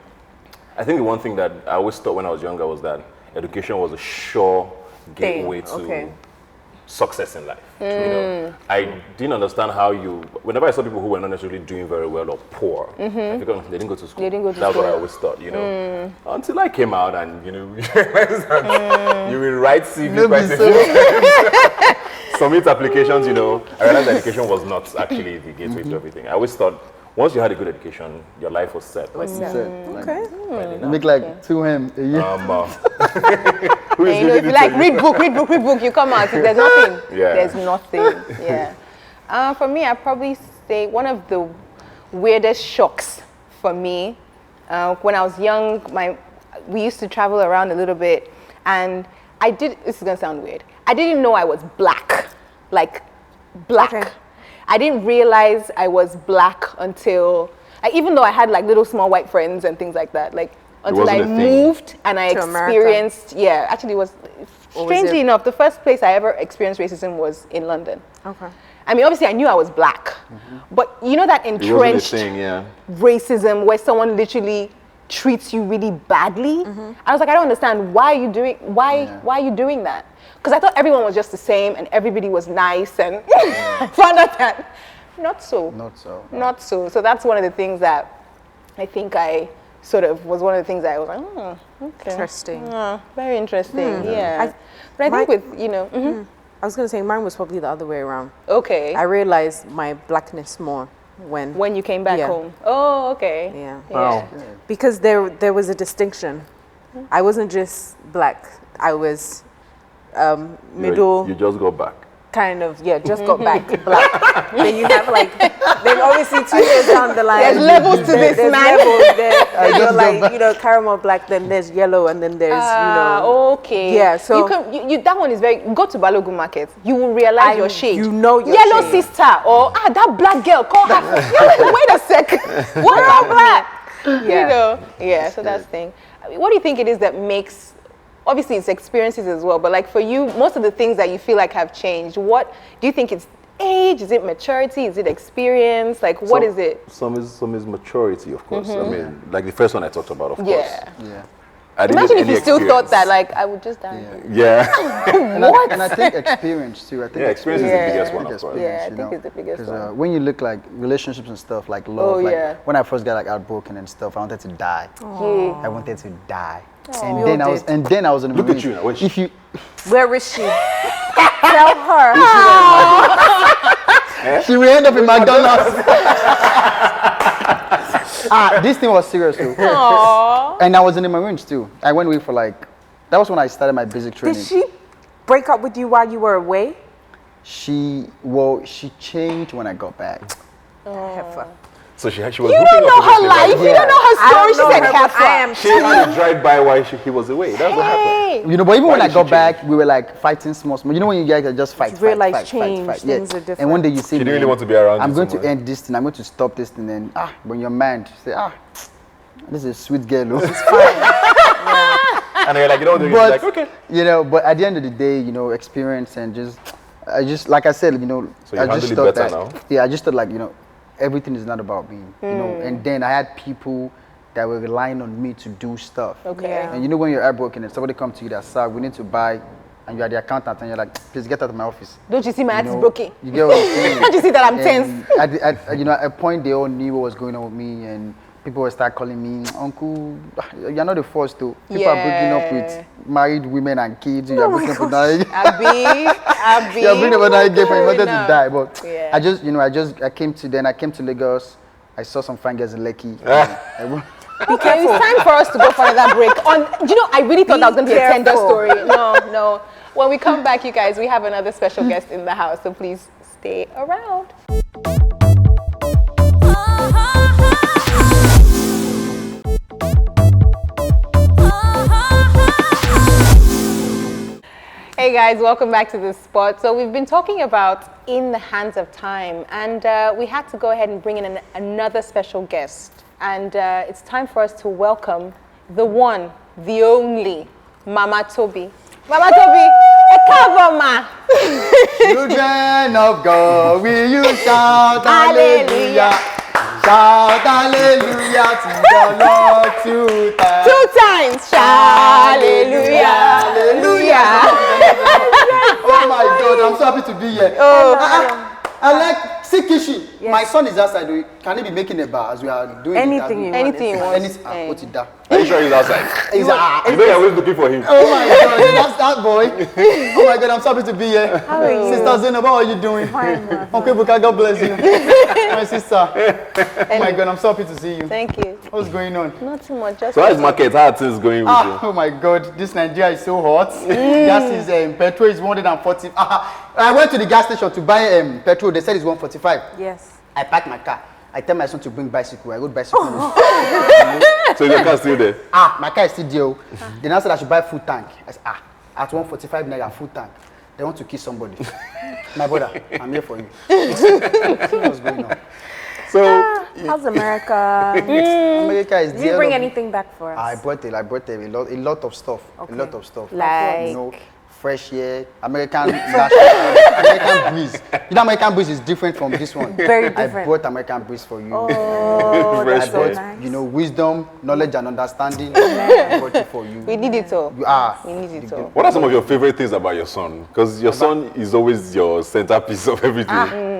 [SPEAKER 4] I think the one thing that I always thought when I was younger was that education was a sure gateway to success in life. You know, I didn't understand how whenever I saw people who were not necessarily doing very well or poor, I figured they didn't go to school.
[SPEAKER 3] They didn't go to
[SPEAKER 4] That's
[SPEAKER 3] school.
[SPEAKER 4] what I always thought, you know. Until I came out and, you know, you realize that you will write CV quite a few times. Submit applications, you know. I realized that education was not actually the gateway to everything. I always thought once you had a good education, your life was set.
[SPEAKER 1] Okay.
[SPEAKER 5] You make like 2 M a year.
[SPEAKER 4] Who is
[SPEAKER 3] And you know, if you like, read book, you come out, there's nothing.
[SPEAKER 4] Yeah.
[SPEAKER 3] There's nothing. Yeah. For me, I'd probably say one of the weirdest shocks for me, when I was young, we used to travel around a little bit, and this is gonna sound weird, I didn't know I was black, like black.
[SPEAKER 1] Okay.
[SPEAKER 3] I didn't realize I was black until, like, even though I had like little small white friends and things like that, like until I
[SPEAKER 4] wasn't a thing.
[SPEAKER 3] moved and I
[SPEAKER 1] To America.
[SPEAKER 3] experienced, actually it was, strangely enough, the first place I ever experienced racism was in London.
[SPEAKER 1] Okay.
[SPEAKER 3] I mean, obviously I knew I was black, but you know that
[SPEAKER 4] It wasn't a
[SPEAKER 3] entrenched
[SPEAKER 4] thing, yeah.
[SPEAKER 3] racism where someone literally treats you really badly. I was like, I don't understand, why are you doing that? Because I thought everyone was just the same and everybody was nice, and I found out that not so. Not so. So that's one of the things that I think I sort of was one of the things that I was like, okay.
[SPEAKER 1] Interesting.
[SPEAKER 3] Very interesting, yeah. But I think with, you know,
[SPEAKER 1] I was going to say mine was probably the other way around.
[SPEAKER 3] okay.
[SPEAKER 1] I realized my blackness more when
[SPEAKER 3] When you came back
[SPEAKER 1] Yeah.
[SPEAKER 3] home. Oh, okay.
[SPEAKER 1] yeah.
[SPEAKER 4] Wow.
[SPEAKER 1] Because there was a distinction. I wasn't just black. I was middle,
[SPEAKER 4] You just go back.
[SPEAKER 1] kind of, just got back black. Then you have like, then obviously 2 years down the line,
[SPEAKER 3] There's levels to this,
[SPEAKER 1] there's
[SPEAKER 3] man.
[SPEAKER 1] levels. Then you're like, you know, caramel black, then there's yellow, and then there's, you know.
[SPEAKER 3] Okay.
[SPEAKER 1] Yeah, so-
[SPEAKER 3] you can, that one is very, go to Balogun Market, you will realize your shade.
[SPEAKER 1] You know your
[SPEAKER 3] Yellow
[SPEAKER 1] shade.
[SPEAKER 3] sister, or that black girl, call her. You're like, wait a sec, what about black?
[SPEAKER 1] Yeah.
[SPEAKER 3] You know, so that's the thing. I mean, what do you think it is that makes obviously it's experiences as well, but like for you, most of the things that you feel like have changed, what do you think it's age? Is it maturity? Is it experience? Like what is it?
[SPEAKER 4] Some is maturity, of course. I mean, like the first one I talked about, of course.
[SPEAKER 5] Yeah.
[SPEAKER 4] I didn't
[SPEAKER 3] Imagine
[SPEAKER 4] have
[SPEAKER 3] if you
[SPEAKER 4] any
[SPEAKER 3] still thought
[SPEAKER 4] experience.
[SPEAKER 3] that, like, I would just die.
[SPEAKER 4] Yeah.
[SPEAKER 5] And I think experience too. I think
[SPEAKER 4] Experience is the biggest one, of course.
[SPEAKER 3] Yeah, I think it's the biggest one.
[SPEAKER 5] When you look like relationships and stuff, like love, when I first got like heartbroken and stuff, I wanted to die. I wanted to die. And then I was in the
[SPEAKER 4] Look at
[SPEAKER 5] Marines.
[SPEAKER 4] you now. Where's she?
[SPEAKER 5] If you,
[SPEAKER 1] Where is she? Tell her.
[SPEAKER 5] she will end up in McDonald's. This thing was serious too. And I was in the Marines too. I went away for like, that was when I started my basic training.
[SPEAKER 1] Did she break up with you while you were away?
[SPEAKER 5] She changed when I got back.
[SPEAKER 1] Heifer.
[SPEAKER 4] So she was
[SPEAKER 3] You
[SPEAKER 4] hooking
[SPEAKER 3] don't know
[SPEAKER 4] up
[SPEAKER 3] her
[SPEAKER 4] with this
[SPEAKER 3] life.
[SPEAKER 4] nigga.
[SPEAKER 3] You don't know her story. She said heifer.
[SPEAKER 1] I am
[SPEAKER 4] She had to drive by while he was away. That's what happened.
[SPEAKER 5] You know, but even
[SPEAKER 4] Why
[SPEAKER 5] when I
[SPEAKER 4] did
[SPEAKER 5] got
[SPEAKER 4] she
[SPEAKER 5] back, we were like fighting small. You know when you guys are just fight,
[SPEAKER 1] You
[SPEAKER 5] fight,
[SPEAKER 1] realize
[SPEAKER 5] fight,
[SPEAKER 1] change,
[SPEAKER 5] fight.
[SPEAKER 1] things are
[SPEAKER 5] And
[SPEAKER 1] different.
[SPEAKER 5] one day you say,
[SPEAKER 4] She didn't really want to be around
[SPEAKER 5] I'm
[SPEAKER 4] you
[SPEAKER 5] going
[SPEAKER 4] too
[SPEAKER 5] to
[SPEAKER 4] much.
[SPEAKER 5] end this thing. I'm going to stop this thing. And when you're mad, you say, this is a sweet girl.
[SPEAKER 4] And you're like, you know, they're
[SPEAKER 5] But
[SPEAKER 4] like, okay.
[SPEAKER 5] you know, but at the end of the day, you know, experience and I just like I said, you know,
[SPEAKER 4] So you
[SPEAKER 5] I just
[SPEAKER 4] handle it
[SPEAKER 5] thought
[SPEAKER 4] better
[SPEAKER 5] that.
[SPEAKER 4] now?
[SPEAKER 5] Yeah, I just thought like, you know, everything is not about me, you know. And then I had people that were relying on me to do stuff.
[SPEAKER 3] Okay.
[SPEAKER 1] Yeah.
[SPEAKER 5] And you know when you're heartbroken and somebody comes to you that, sir, we need to buy, and you're the accountant and you're like, please get out of my office.
[SPEAKER 3] Don't you see my heart is
[SPEAKER 5] know,
[SPEAKER 3] broken?
[SPEAKER 5] You get what I'm saying?
[SPEAKER 3] Don't you see that I'm
[SPEAKER 5] And
[SPEAKER 3] tense?
[SPEAKER 5] you know, at a point they all knew what was going on with me, and people would start calling me, Uncle, you're not the first to. People are breaking up with married women and kids. You're breaking up with married.
[SPEAKER 3] Abi.
[SPEAKER 5] You're breaking up with married girlfriend. You wanted to
[SPEAKER 3] Enough.
[SPEAKER 5] die, but
[SPEAKER 3] Yeah.
[SPEAKER 5] I came to Lagos. I saw some fine girls in Lekki.
[SPEAKER 3] Okay, it's time for us to go for another break. You know, I really thought that was going to be a tender
[SPEAKER 1] careful.
[SPEAKER 3] story. No. When we come back, you guys, we have another special guest in the house, so please stay around. Hey guys, welcome back to the spot. So we've been talking about In the Hands of Time, and we had to go ahead and bring in another special guest. And it's time for us to welcome the one, the only, Mama Tobi. Mama Tobi, a cover ma.
[SPEAKER 5] Children of God, will you shout hallelujah? Shout hallelujah to the Lord 2 times.
[SPEAKER 3] 2 times, hallelujah, hallelujah.
[SPEAKER 5] Oh my God, I'm so happy to be here. I like Sikishi.
[SPEAKER 1] Yes.
[SPEAKER 5] My son is outside. Can he be making a bar as we are doing
[SPEAKER 1] Anything you want.
[SPEAKER 3] Anything you want.
[SPEAKER 5] What's it that?
[SPEAKER 4] Are you sure he's outside?
[SPEAKER 5] He's
[SPEAKER 4] You know you're always looking for him.
[SPEAKER 5] Oh my God, that's that boy. Oh my God, I'm so happy to be here.
[SPEAKER 1] How are you?
[SPEAKER 5] Sister Zainab, how are you doing?
[SPEAKER 1] Fine, ma.
[SPEAKER 5] Uncle Ebuka, God bless you. My sister. Oh my God, I'm so happy to see you.
[SPEAKER 3] Thank you.
[SPEAKER 5] What's going on?
[SPEAKER 3] Not too much, just
[SPEAKER 4] So how's market? How are things going with you?
[SPEAKER 5] Oh my God, this Nigeria is so hot. Gas is, petrol is 140. I went to the gas station to buy petrol. They said it's 145.
[SPEAKER 1] Yes.
[SPEAKER 5] I parked my car. I tell my son to bring bicycle. I rode bicycle.
[SPEAKER 4] So your car's still there?
[SPEAKER 5] My car is still there. Then I said I should buy full tank. I said, at 145 naira full tank. They want to kill somebody. My brother, I'm here for you. What's going on?
[SPEAKER 4] So
[SPEAKER 1] How's America?
[SPEAKER 5] America is
[SPEAKER 1] Did you
[SPEAKER 5] there.
[SPEAKER 1] bring anything back for us?
[SPEAKER 5] I brought a lot of stuff.
[SPEAKER 1] Okay.
[SPEAKER 5] A lot of stuff.
[SPEAKER 3] Like?
[SPEAKER 5] You know, fresh air, American American breeze. You know, American breeze is different from this one.
[SPEAKER 1] Very
[SPEAKER 5] I
[SPEAKER 1] different.
[SPEAKER 5] brought American breeze for you.
[SPEAKER 1] Oh,
[SPEAKER 5] I
[SPEAKER 1] that's so
[SPEAKER 5] brought,
[SPEAKER 1] nice.
[SPEAKER 5] you know, wisdom, knowledge, and understanding. I brought it for you.
[SPEAKER 3] we need it all.
[SPEAKER 5] You are.
[SPEAKER 3] We need it all.
[SPEAKER 4] what are some of your favorite things about your son? Because your son is always your centerpiece of everything.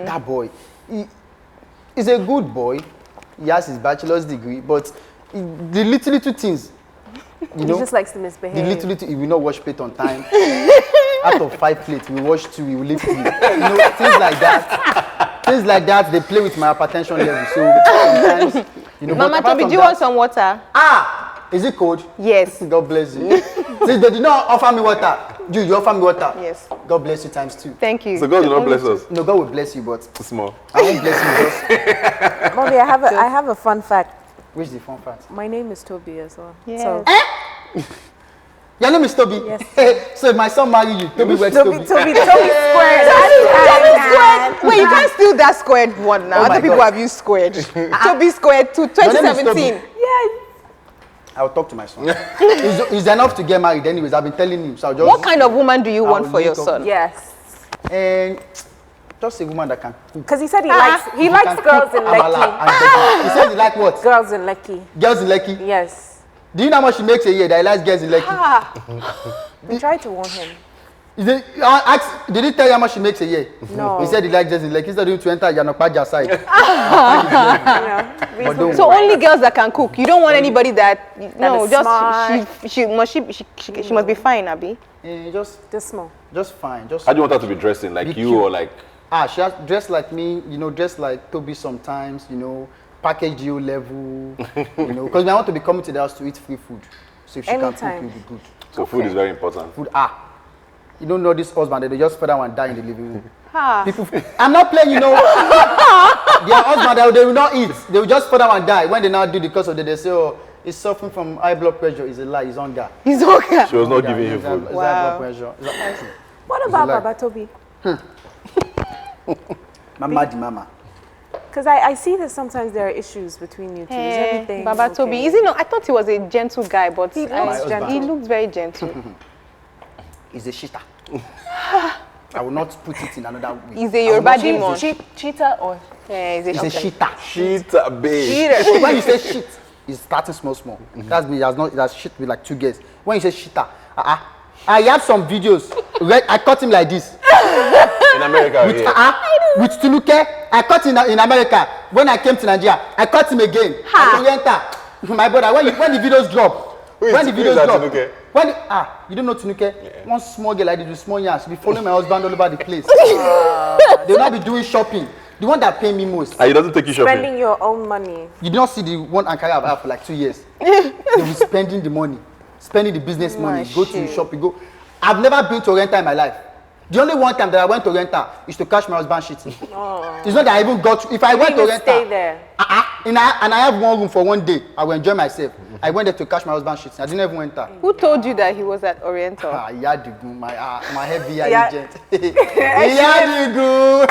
[SPEAKER 5] That boy, he's a good boy. He has his bachelor's degree, but the little things, you know,
[SPEAKER 1] He just likes to
[SPEAKER 5] the
[SPEAKER 1] misbehave.
[SPEAKER 5] little, he will not wash plate on time. Out of 5 plates, we wash 2, we will leave 3. You know, things like that. Things like that, they play with my hypertension level. So sometimes, you know.
[SPEAKER 3] Mama
[SPEAKER 5] but apart
[SPEAKER 3] Tobi,
[SPEAKER 5] from
[SPEAKER 3] do you
[SPEAKER 5] that-
[SPEAKER 3] want some water?
[SPEAKER 5] Is it cold?
[SPEAKER 3] Yes.
[SPEAKER 5] God bless you. See, they did not offer me water. You offer me water.
[SPEAKER 3] Yes.
[SPEAKER 5] God bless you times 2.
[SPEAKER 3] Thank you.
[SPEAKER 4] So God will not bless us.
[SPEAKER 5] No, God will bless you, but
[SPEAKER 4] Small.
[SPEAKER 5] I won't bless you. Just
[SPEAKER 1] Bobby, I have a fun fact.
[SPEAKER 5] which is the fun fact?
[SPEAKER 1] My name is Toby as well.
[SPEAKER 3] Yes.
[SPEAKER 1] So
[SPEAKER 5] Your name is Toby.
[SPEAKER 1] Yes.
[SPEAKER 5] So if my son marry you, Toby works
[SPEAKER 1] Toby
[SPEAKER 5] Toby.
[SPEAKER 1] squared.
[SPEAKER 3] Wait, you can't steal that squared one now.
[SPEAKER 5] Oh my
[SPEAKER 3] Other people
[SPEAKER 5] God.
[SPEAKER 3] have used squared. Toby squared to
[SPEAKER 5] Your name is Toby.
[SPEAKER 3] 2017.
[SPEAKER 1] Yeah.
[SPEAKER 5] I'll talk to my son. He's enough to get married anyways. I've been telling him. So I'll just,
[SPEAKER 3] What kind of woman do you want for your
[SPEAKER 5] link up.
[SPEAKER 3] son?
[SPEAKER 1] Yes.
[SPEAKER 5] And just a woman that can cook.
[SPEAKER 1] Because he said he likes
[SPEAKER 5] Can
[SPEAKER 1] girls
[SPEAKER 5] cook
[SPEAKER 1] in
[SPEAKER 5] amala
[SPEAKER 1] Lekki.
[SPEAKER 5] and jollof. He said he like what?
[SPEAKER 1] Girls in Lekki.
[SPEAKER 5] Girls in Lekki.
[SPEAKER 1] Yes.
[SPEAKER 5] Do you know how much she makes a year that he likes girls in Lekki?
[SPEAKER 1] We tried to warn him.
[SPEAKER 5] Did he tell you how much she makes a year?
[SPEAKER 1] No.
[SPEAKER 5] He said he likes girls in Lekki. Instead of him to enter Yanokpaja side.
[SPEAKER 1] You know,
[SPEAKER 3] So only girls that can cook. You don't want anybody that no,
[SPEAKER 1] is
[SPEAKER 3] just
[SPEAKER 1] smart.
[SPEAKER 3] she must be fine, Abi.
[SPEAKER 1] this small.
[SPEAKER 5] Just fine. Just.
[SPEAKER 4] How do you want her to be dressed in? Like
[SPEAKER 5] Be
[SPEAKER 4] you
[SPEAKER 5] cute.
[SPEAKER 4] or like?
[SPEAKER 5] She has dressed like me, dressed like Toby sometimes, package deal level, because I want to be coming to the house to eat free food. So if she can cook,
[SPEAKER 1] Anytime.
[SPEAKER 5] it'll be good.
[SPEAKER 4] So food is very important.
[SPEAKER 5] Food, you don't know this husband, they just further and die in the living room.
[SPEAKER 3] Ha.
[SPEAKER 5] People, I'm not playing, their husband, they will not eat. They will just further and die. When they now do the cause of it, they say, oh, he's suffering from high blood pressure. It's a lie, he's hunger.
[SPEAKER 3] He's okay.
[SPEAKER 4] She was not giving him
[SPEAKER 5] It's
[SPEAKER 4] food.
[SPEAKER 5] high blood pressure.
[SPEAKER 1] What about
[SPEAKER 5] lie.
[SPEAKER 1] Maba Tobi?
[SPEAKER 5] Mama.
[SPEAKER 1] Because I see that sometimes there are issues between you two. Is everything
[SPEAKER 3] Baba
[SPEAKER 1] okay?
[SPEAKER 3] Tobi. Is he not? I thought he was a gentle guy, but
[SPEAKER 1] He looks gentle.
[SPEAKER 3] he looks very gentle.
[SPEAKER 5] He's a shitter. I will not put it in another way.
[SPEAKER 3] He's a Yoruba demon.
[SPEAKER 1] Cheater or
[SPEAKER 3] Yeah,
[SPEAKER 5] He's a shitter.
[SPEAKER 4] Shit, babe.
[SPEAKER 3] Cheater.
[SPEAKER 5] When you say shit, it's starting small. That's me. It has shit with like 2 girls. When you say shitter, I have some videos. I caught him like this.
[SPEAKER 4] In America,
[SPEAKER 5] With Tunuke, I caught him in America. When I came to Nigeria, I caught him again. My brother, when the videos drop,
[SPEAKER 4] Who is that Tunuke?
[SPEAKER 5] You don't know Tunuke? Yeah. One small girl like this with small yarns. She be following my husband all over the place. They will not be doing shopping. The one that pay me most.
[SPEAKER 4] He doesn't take you shopping.
[SPEAKER 1] spending your own money.
[SPEAKER 5] You did not see the one Ankara I've had for like 2 years. They be spending the money, spending the business money, go to shopping, go. I've never been to Renta in my life. The only one time that I went to Renta is to catch my husband shitting. It's not that I even got to, if I went to Renta,
[SPEAKER 1] stay there.
[SPEAKER 5] and I have one room for 1 day, I will enjoy myself. I went there to catch my husband shitting. I didn't even enter.
[SPEAKER 3] Who told you that he was at Oriental?
[SPEAKER 5] Yadigu, my heavy
[SPEAKER 1] Yeah.
[SPEAKER 5] agent. Yadigu.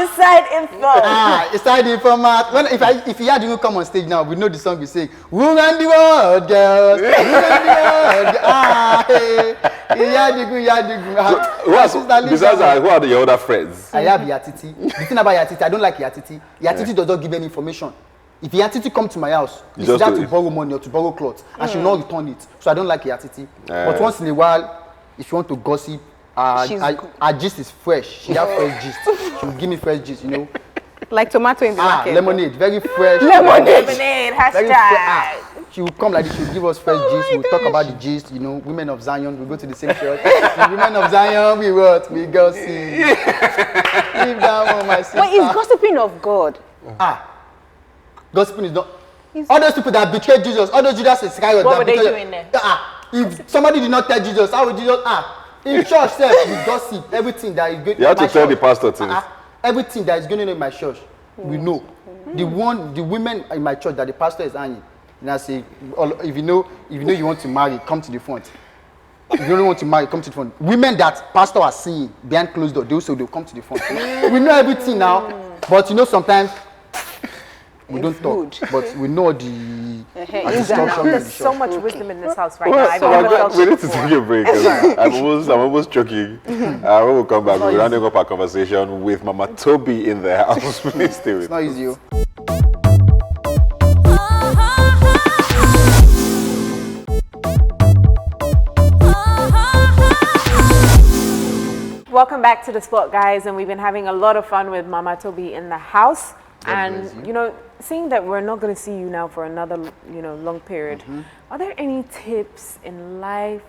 [SPEAKER 1] Inside info.
[SPEAKER 5] Inside the format. If Yadigu come on stage now, we know the song we sing. Who ran the world, girls? Who ran the world? Yadigu.
[SPEAKER 4] Besides, who are your other friends?
[SPEAKER 5] I have Yatiti. The thing about Yatiti, I don't like Yatiti. Yatiti does not give any information. If Yatiti come to my house, it's either to borrow money or to borrow clothes, and she will not return it. So I don't like Yatiti. But once in a while, if you want to gossip, her gist is fresh. She has fresh gist. She will give me fresh gist,
[SPEAKER 3] Like tomato in the market.
[SPEAKER 5] Lemonade, very fresh.
[SPEAKER 1] Lemonade.
[SPEAKER 5] Very
[SPEAKER 1] Hashtag.
[SPEAKER 5] she will come like this, she will give us fresh gist, we'll talk about the gist, women of Zion, we go to the same church. The women of Zion, we what? We gossip. Leave that one, my sister.
[SPEAKER 3] Wait, is gossiping of God?
[SPEAKER 5] Gossiping is not. All those people that betrayed Jesus, all those Judas Iscariot.
[SPEAKER 1] What were they doing there?
[SPEAKER 5] If somebody did not tell Jesus, how would Jesus? In church, we gossip everything that is good.
[SPEAKER 4] You have to tell the pastor things.
[SPEAKER 5] Everything that is going on in my church, we know. The women in my church that the pastor is hanging, and I say, if you know you want to marry, come to the front. If you don't want to marry, come to the front. Women that pastor are seeing behind closed door, they'll come to the front. We know everything now, but sometimes we don't talk, but we know the instruction.
[SPEAKER 1] There's so much wisdom in this house right now. I've never felt
[SPEAKER 4] We need to take a break. I'm almost choking. When we come back, we're rounding up our conversation with Mama Tobi in the house. Please stay with
[SPEAKER 5] It's not easy.
[SPEAKER 1] Welcome back to the spot, guys, and we've been having a lot of fun with Mama Tobi in the house. And seeing that we're not going to see you now for another long period, are there any tips in life,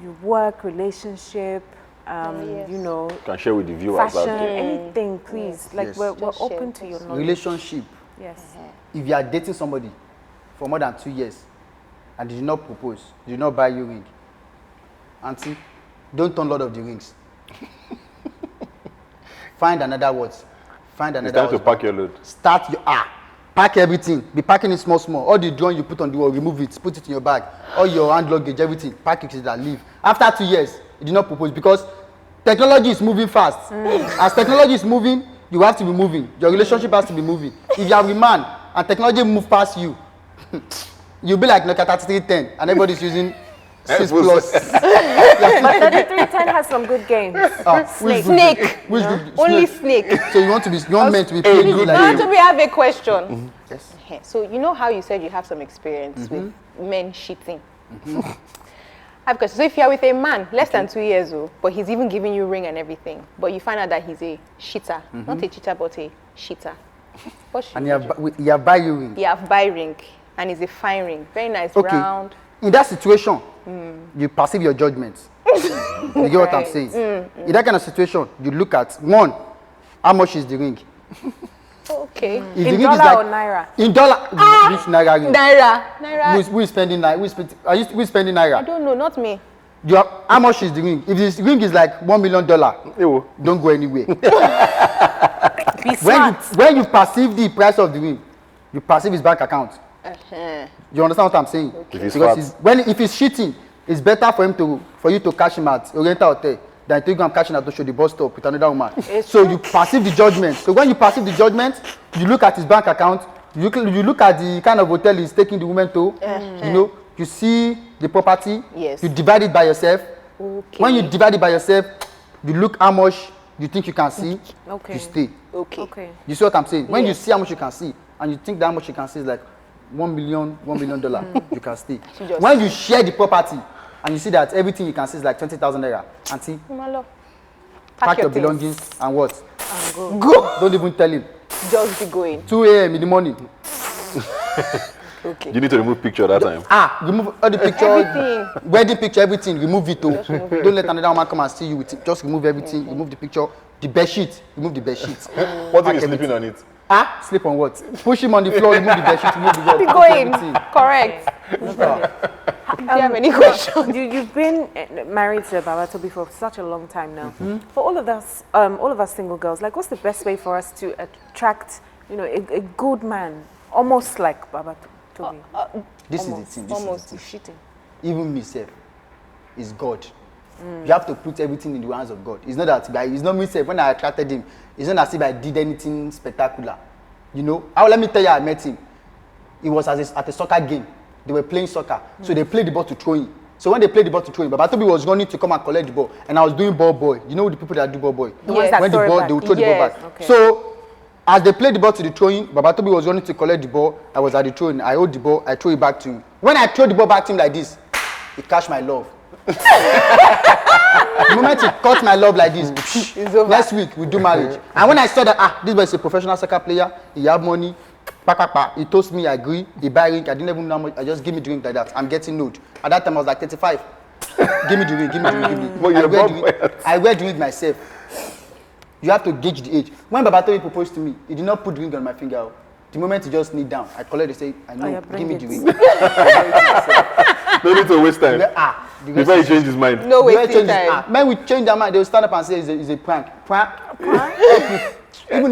[SPEAKER 1] your work, relationship,
[SPEAKER 4] can share with the viewers.
[SPEAKER 1] fashion, anything, please? We're open to your knowledge.
[SPEAKER 5] Relationship.
[SPEAKER 1] Yes.
[SPEAKER 5] If you are dating somebody for more than 2 years and they did not propose, they did not buy you ring, auntie, don't turn lot of the rings. Find another words. Find another.
[SPEAKER 4] It's time to pack your load.
[SPEAKER 5] Start your pack everything. Be packing it small. All the drawing you put on the wall, remove it, put it in your bag. All your hand luggage, everything, pack it and leave. After 2 years, you did not propose because technology is moving fast. As technology is moving, you have to be moving. Your relationship has to be moving. If you are a man and technology move past you, you'll be like Nokia 3310 and everybody's using 6 plus.
[SPEAKER 1] But 3310 has some good games.
[SPEAKER 3] Snake. Only snake.
[SPEAKER 5] So you want men to be playing good like
[SPEAKER 3] Now, Toby, I have a question.
[SPEAKER 5] Yes.
[SPEAKER 3] So you know how you said you have some experience with men cheating. I have a question. So if you're with a man less than 2 years old, but he's even giving you ring and everything, but you find out that he's a cheater, not a cheater, but a cheater. What should
[SPEAKER 5] And
[SPEAKER 3] you do?
[SPEAKER 5] you have buy you ring.
[SPEAKER 3] You have buy ring, and it's a fine ring, very nice,
[SPEAKER 5] Okay.
[SPEAKER 3] round.
[SPEAKER 5] In that situation, you perceive your judgments. You get what I'm saying? In that kind of situation, you look at one, how much is the ring?
[SPEAKER 3] Okay.
[SPEAKER 5] If the
[SPEAKER 1] In
[SPEAKER 5] ring is
[SPEAKER 1] dollar or naira?
[SPEAKER 5] In dollar, which naira ring?
[SPEAKER 3] Naira.
[SPEAKER 5] Who is spending naira? Who is spending
[SPEAKER 3] I
[SPEAKER 5] naira?
[SPEAKER 3] don't know, not me.
[SPEAKER 5] How much is the ring? If this ring is like $1 million, don't go anywhere.
[SPEAKER 1] Be smart.
[SPEAKER 5] When you perceive the price of the ring, you perceive his bank account. You understand what I'm saying?
[SPEAKER 4] If he's
[SPEAKER 5] Because if he's cheating, it's better for you to catch him at Oriental Hotel than to go and catch him at the bus stop with another woman. So you perceive the judgment. So when you perceive the judgment, you look at his bank account, you look at the kind of hotel he's taking the woman to, you know, you see the property,
[SPEAKER 3] Yes.
[SPEAKER 5] you divide it by yourself.
[SPEAKER 3] Okay.
[SPEAKER 5] When you divide it by yourself, you look how much you think you can see,
[SPEAKER 1] Okay.
[SPEAKER 5] you stay.
[SPEAKER 1] Okay.
[SPEAKER 5] You see what I'm saying? When you
[SPEAKER 3] Yes.
[SPEAKER 5] see how much you can see, and you think that how much you can see is like $1 million, you can stay.
[SPEAKER 3] Just-
[SPEAKER 5] When you share the property, and you see that everything you can see is like 20,000 naira, auntie,
[SPEAKER 3] My love.
[SPEAKER 5] pack your
[SPEAKER 3] things.
[SPEAKER 5] belongings and what?
[SPEAKER 3] Go.
[SPEAKER 5] Don't even tell him.
[SPEAKER 3] Just be going.
[SPEAKER 5] 2 a.m. in the morning.
[SPEAKER 3] Okay.
[SPEAKER 4] You need to remove picture that time.
[SPEAKER 5] Remove all the picture,
[SPEAKER 3] Everything.
[SPEAKER 5] wedding picture, everything. Remove it. Don't let another woman come and see you with it. Just remove everything. Remove the picture. The bed sheet. Remove the bed sheet.
[SPEAKER 4] What if he's sleeping on it?
[SPEAKER 5] Sleep on what? Push him on the floor. Remove the bed sheet. Remove the bed.
[SPEAKER 3] Be
[SPEAKER 5] Remove
[SPEAKER 3] going.
[SPEAKER 5] everything.
[SPEAKER 3] Correct. Do you have any questions?
[SPEAKER 1] You've been married to Maba Tobi for such a long time now. For all of us single girls, like, what's the best way for us to attract, you know, a good man, almost like Maba Tobi?
[SPEAKER 5] This is the thing. This
[SPEAKER 3] Almost.
[SPEAKER 5] is the thing.
[SPEAKER 1] Cheating.
[SPEAKER 5] Even myself is God. You have to put everything in the hands of God. It's not that it's not myself. When I attracted him, it's not as if I did anything spectacular. You know, let me tell you, I met him. It was at a soccer game. They were playing soccer, so they played the ball to throw in. So when they played the ball to throw in, Maba Tobi was running to come and collect the ball, and I was doing ball boy. You know the people that do ball boy.
[SPEAKER 1] The ones that
[SPEAKER 5] When the
[SPEAKER 1] throw it
[SPEAKER 5] ball,
[SPEAKER 1] back.
[SPEAKER 5] they would throw the ball
[SPEAKER 3] Yes.
[SPEAKER 5] back.
[SPEAKER 1] Okay.
[SPEAKER 5] So as they played the ball to the throwing, Maba Tobi was running to collect the ball. I was at the throwing. I hold the ball. I throw it back to him. When I throw the ball back to him like this, he catch my love. The moment he caught my love like this,
[SPEAKER 3] It's over.
[SPEAKER 5] next week we do marriage. And when I saw that this boy is a professional soccer player, he have money, he told me I agree, he buy ring, I didn't even know how much, I just give me the ring like that. I'm getting nude. At that time I was like 35. Give me the ring, give me the ring, give me.
[SPEAKER 4] But you're
[SPEAKER 5] I wear the ring myself. You have to gauge the age. When Maba Tobi proposed to me, he did not put the ring on my finger. The moment he just kneel down, I collect it, say, I know,
[SPEAKER 1] yeah,
[SPEAKER 5] give
[SPEAKER 1] bring
[SPEAKER 5] me
[SPEAKER 1] it.
[SPEAKER 5] the ring.
[SPEAKER 4] No need to waste time. Before he changes his mind.
[SPEAKER 3] No
[SPEAKER 5] The way
[SPEAKER 3] wasting
[SPEAKER 5] change is-
[SPEAKER 3] time.
[SPEAKER 5] when we change their mind, they will stand up and say it's a prank. Prank? even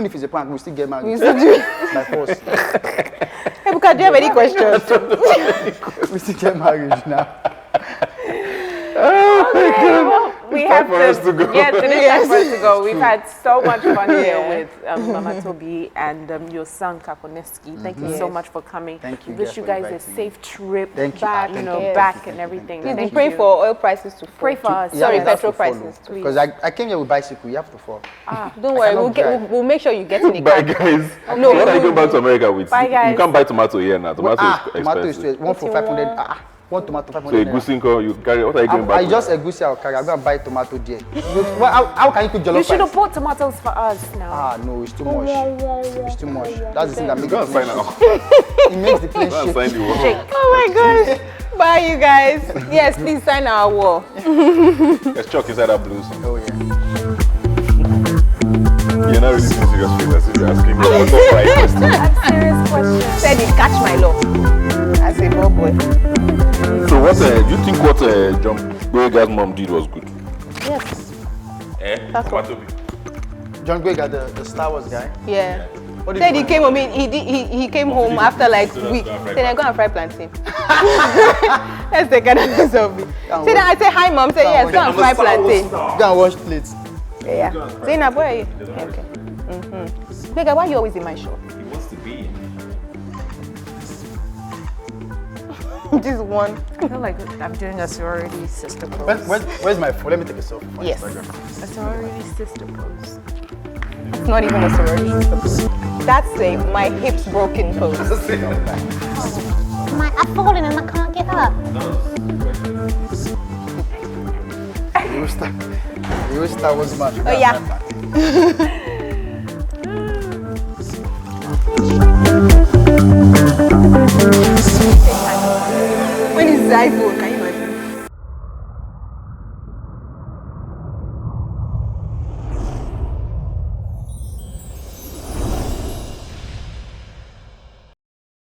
[SPEAKER 5] if it's a prank, we still get married.
[SPEAKER 3] You still do it.
[SPEAKER 5] By force.
[SPEAKER 3] Ebuka, do you have any questions?
[SPEAKER 5] We still get married now.
[SPEAKER 1] We have
[SPEAKER 4] for us to go.
[SPEAKER 1] Yeah, today time for us to go. We've had so much fun here with Maba Tobi and your son Kaponeski. Thank you so much for coming.
[SPEAKER 5] Thank you
[SPEAKER 1] We wish
[SPEAKER 5] guys
[SPEAKER 1] you
[SPEAKER 5] for
[SPEAKER 1] guys a
[SPEAKER 5] inviting me.
[SPEAKER 1] safe trip
[SPEAKER 5] Thank you.
[SPEAKER 1] back,
[SPEAKER 5] Thank
[SPEAKER 1] you know,
[SPEAKER 5] you.
[SPEAKER 1] back
[SPEAKER 5] Thank you.
[SPEAKER 1] and everything.
[SPEAKER 3] Please be
[SPEAKER 1] Thank
[SPEAKER 3] praying
[SPEAKER 1] you.
[SPEAKER 3] for oil prices to fall.
[SPEAKER 1] Pray for us.
[SPEAKER 3] Sorry,
[SPEAKER 5] you have
[SPEAKER 3] petrol
[SPEAKER 5] to follow.
[SPEAKER 3] prices.
[SPEAKER 5] Because I came here with bicycle, you have to fall.
[SPEAKER 3] Don't worry,
[SPEAKER 5] cannot drive.
[SPEAKER 3] we'll make sure you get in the
[SPEAKER 4] Bye,
[SPEAKER 3] car.
[SPEAKER 4] guys.
[SPEAKER 3] No,
[SPEAKER 4] When are you going back to America with?
[SPEAKER 1] Bye, guys.
[SPEAKER 4] You can't buy tomato here now. Tomato is
[SPEAKER 5] Tomato is
[SPEAKER 4] expensive.
[SPEAKER 5] one for 500. One tomato
[SPEAKER 4] So
[SPEAKER 5] 500.
[SPEAKER 4] a Gusinko, you carry. What are you going back
[SPEAKER 5] I
[SPEAKER 4] with?
[SPEAKER 5] just a goosey I'll carry. I'm gonna buy tomato there. How can you cook jollof
[SPEAKER 1] You should have
[SPEAKER 5] rice?
[SPEAKER 1] bought tomatoes for us now.
[SPEAKER 5] No, it's too much. It's too much. That's the thing that makes
[SPEAKER 4] Go
[SPEAKER 5] the
[SPEAKER 4] and sign
[SPEAKER 5] plane
[SPEAKER 4] out.
[SPEAKER 5] shake. It makes the plane
[SPEAKER 4] Go and
[SPEAKER 5] shake.
[SPEAKER 4] sign the wall.
[SPEAKER 3] Oh my gosh. Bye, you guys. Yes, please sign our wall.
[SPEAKER 4] There's chalk inside that blue song.
[SPEAKER 5] Oh yeah.
[SPEAKER 4] You're not really being serious with us if you're asking me what the right question.
[SPEAKER 1] That's serious question.
[SPEAKER 3] Said he catch my love. I say, oh boy.
[SPEAKER 4] So what do you think what John Boyega's mom did was good?
[SPEAKER 3] Yes.
[SPEAKER 4] That's what.
[SPEAKER 5] John Boyega, the Star Wars guy.
[SPEAKER 3] Yeah.
[SPEAKER 5] What did
[SPEAKER 3] Said
[SPEAKER 5] you
[SPEAKER 3] he came home. He came home after like week. Said I go and fry plantain. Let's take another selfie. Said I say hi, mom. Say yes, go and fry plantain.
[SPEAKER 5] Go and wash plates.
[SPEAKER 3] Yeah. Zainab, where are you? Okay. Nigga, why are you always in my shop?
[SPEAKER 4] He wants to be.
[SPEAKER 3] Just one.
[SPEAKER 1] I feel like I'm doing a sorority sister pose.
[SPEAKER 5] Where's my phone? Let me take a selfie for
[SPEAKER 3] Yes.
[SPEAKER 5] Instagram.
[SPEAKER 1] A sorority sister pose.
[SPEAKER 3] It's not even a sorority pose. That's a my hips broken pose.
[SPEAKER 7] I've fallen and I can't get up.
[SPEAKER 5] You will start was much.
[SPEAKER 3] Oh yeah.